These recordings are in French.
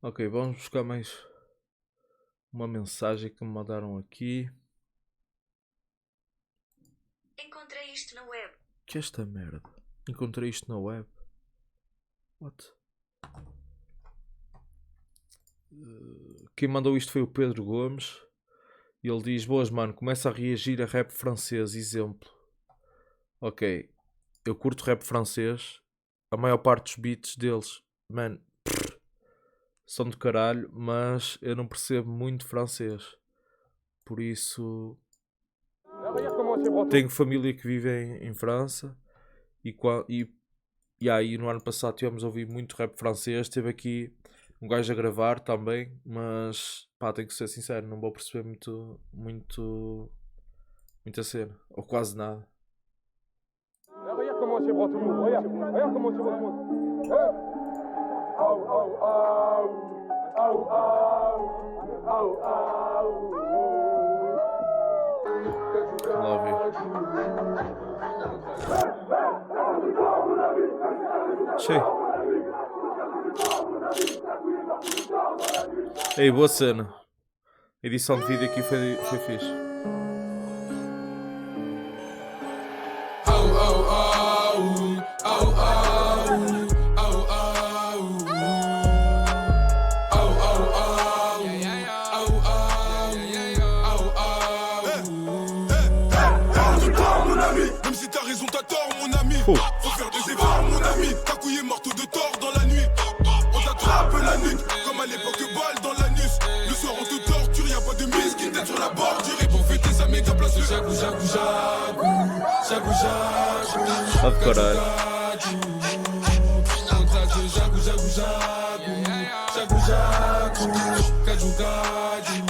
Ok, vamos buscar mais uma mensagem que me mandaram aqui. Encontrei isto na web. Que é esta merda? Encontrei isto na web. What? Quem mandou isto foi o Pedro Gomes. E ele diz: boas, mano, começa a reagir a rap francês. Exemplo. Ok, eu curto rap francês. A maior parte dos beats deles, man, são do caralho, mas eu não percebo muito francês. Por isso, tenho família que vive em França. E aí no ano passado tivemos a ouvir muito rap francês. Teve aqui um gajo a gravar também, mas pá, tenho que ser sincero, não vou perceber muita cena, ou quase nada. Regarde comment c'est bon tout le monde, regarde comment c'est bon tout le monde. Au, au, au, au, au, Love you. Cheio. Ei, boa cena. A edição de vídeo aqui foi fixe. Même si t'as raison, t'as tort, mon ami. Faut faire des efforts, mon ami. Ta couille est morte de tort dans la nuit. On t'attrape la nuque, comme à l'époque, balle dans l'anus. Le soir, on te torture, y'a pas de mise qui t'aide sur la bordure. Et pour fêter sa méga place, le jagou, jagou, jagou. Jagou, jagou. Ah, de caralho. On t'a de jagou, jagou, jagou. Jagou, jagou. Gajou, gajou.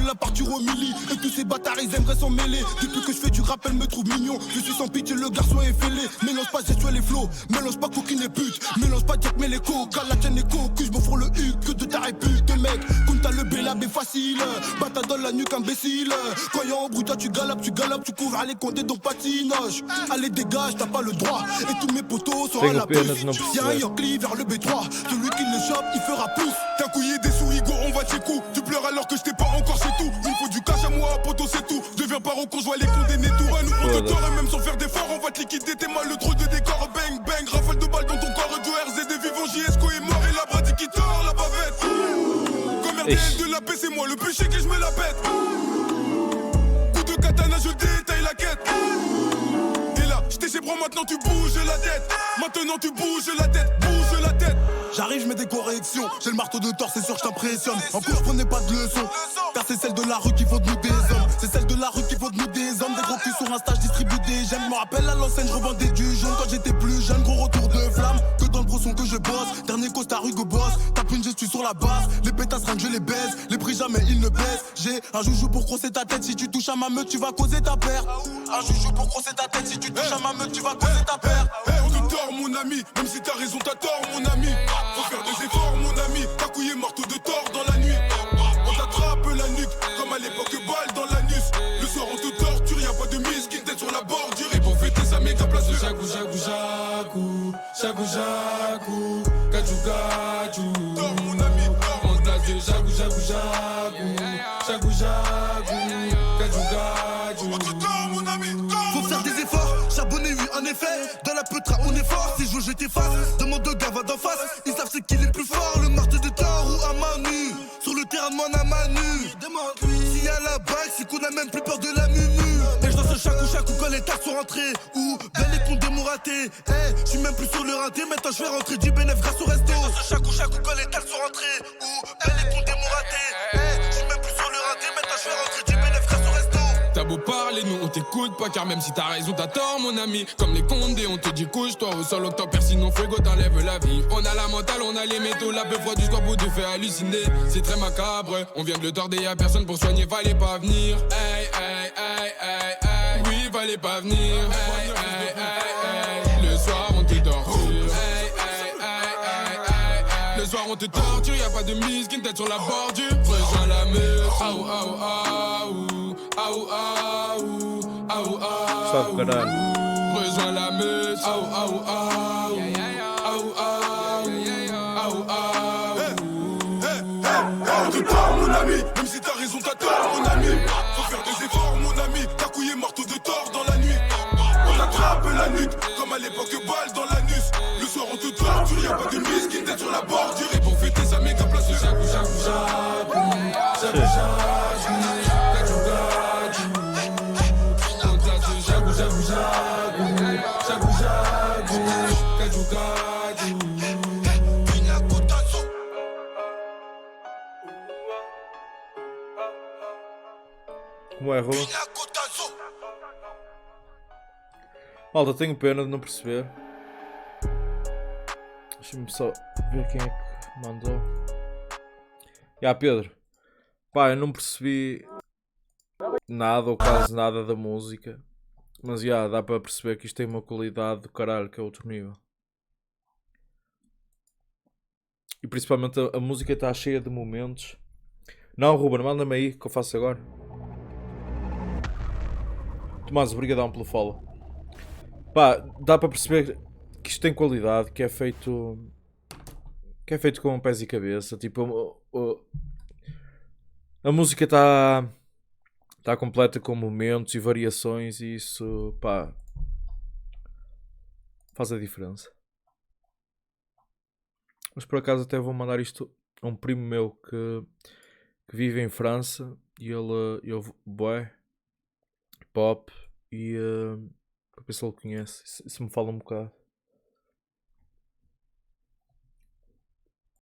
La partir au milli et tous ces bâtards ils aimeraient s'en mêler. Depuis que je fais du rap elle me trouve mignon. Je suis sans pitié, le garçon est fêlé. Mélange pas gestuelle et flow, mélange pas coquine et pute. Mélange pas Jack mais les coca, la tienne est cocu. Je me fous le huc que de ta répute mec. Comme t'as le bélab est facile. Bata dans la nuque imbécile. Quand y'a en bruit toi tu galopes, tu couvres à les compter donc patinage. Allez dégage t'as pas le droit. Et tous mes potos sont à la puce. Y'a un Yorkly vers le B3. Celui qui le chope il fera plus. T'as couillé des souris go on va tes coups. Tu pleures alors que je t'ai pas encore c'est tout. Il faut du cash à moi, poto c'est tout. Deviens paro quand je vois les condamnés tout. Un nous on te tord et même sans faire d'effort on va te liquider tes mal le trou de décor. Bang bang, rafale de balles dans ton corps. Du RZ des vivants, JSCO est mort et la bradi qui tord la bavette. Comme RDL de la paix c'est moi le péché que je me la pète. Coup de katana je détaille la quête. Et là, j't'ai chez bras maintenant tu bouges la tête. Maintenant tu bouges la tête, bouge la tête. J'arrive, je mets des corrections. J'ai le marteau de tort, c'est sûr que je t'impressionne. En cours, je prenais pas de leçons. Car c'est celle de la rue qui faut de nous des hommes. C'est celle de la rue qui faut de nous des hommes. Des gros culs sur Insta, je distribue des j'aime. Me rappelle à l'enseigne, je revendais du jaune quand j'étais plus jeune. Gros retour de flamme, que dans le brosson que je bosse. Dernier costard Hugo Boss. Tape une gestu sur la base. Les pétasses rien que je les baise. Les prix jamais ils ne baissent. J'ai un joujou pour crosser ta tête. Si tu touches à ma meute, tu vas causer ta paire. Un joujou pour crosser ta tête. Si tu touches à ma meute, tu vas causer ta paire. On te tord, mon ami. Même si t'as raison, t'as tort, mon ami. Faut faire des efforts, mon ami. Ta couille est morte de tort dans la nuit. On t'attrape la nuque, comme à l'époque, balle dans l'anus. Le soir, on te torture, y'a pas de mise qui t'aide sur la bordure. Et pour fêter sa méga place, le jagou, jagou, jagou. Jagou, jagou. Gajou, gajou. Tort, mon ami, tort. On t'a de jagou, jagou, jagou. Jagou, jagou. Gajou, gajou. On te tord, mon ami, tort. Faut faire des efforts, charbonner oui en effet. Dans la peutra on est fort, si je veux je t'efface. Demande au gars va d'en face, ils savent c'est qui est le plus fort. Le marteau de tort ou à main nue. Sur le terrain demande à main nue. Demande-lui s'il y a la bague, c'est qu'on a même plus peur de la mumu. Et je danse chaque quand les taxes sont rentrées. Ou belle et compte des mots ratés. Je suis même plus sur le rinté, maintenant je vais rentrer du bénéf grâce au resto. Je danse chaque quand les taxes sont rentrées. Ou belle et compte des mots ratés. Je suis même plus sur le rinté, maintenant je vais rentrer du bénéf grâce au resto. T'as beau parler, nous on t'écoute pas. Car même si t'as raison, t'as tort, mon ami. Comme les condés, on te dit couche-toi au sol. Octobre, sinon fuego t'enlève la vie. On a la mentale, on a les métaux. La peu froid du squat pour te faire halluciner. C'est très macabre, on vient de le tordre, y'a personne pour soigner. Fallait pas venir. Hey, hey, hey, hey, hey. Oui, fallait pas venir. Hey, hey, hey, hey. Le soir, on te torture. Hey, hey, hey, hey, hey, hey. Le soir, on te torture. Y'a pas de mise qui tête sur la bordure. Rejoins la meute. Aou, aou, aou. Aou, aou, aou, aou. Sabe, caralho. Rejoins la meute. Aou, aou, aou. Aou, aou, aou, aou. ami. Même si t'as raison, t'as tort, mon ami. Faut faire des efforts, mon ami. Ta couille est morte de tort dans la nuit. On attrape la nuque, comme à l'époque, balle dans l'anus. Le soir, on te torture, y'a pas de mise qui tête sur la bordure. Et pour fêter sa méga place, jagou, jagou, jagou. Jagou, jagou. Gadou, gadou. En place de jagou, jagou, jagou. Jagou, jagou. Gadou, gadou. Pina cotazo. Como é, Rua? Pina cotazo. Malta, tenho pena de não perceber. Deixa-me só ver quem é que mandou. Pedro. Pá, eu não percebi nada ou quase nada da música. Mas dá para perceber que isto tem uma qualidade do caralho, que é outro nível. E principalmente a música está cheia de momentos. Não, Ruben, manda-me aí que eu faço agora. Tomás, obrigadão pelo follow. Pá, dá para perceber que isto tem qualidade, que é feito com pés e cabeça. Tipo, a música está completa com momentos e variações e isso, pá, faz a diferença. Mas por acaso até vou mandar isto a um primo meu que vive em França e ele ouve bué, pop e para ver se ele conhece, se me fala um bocado.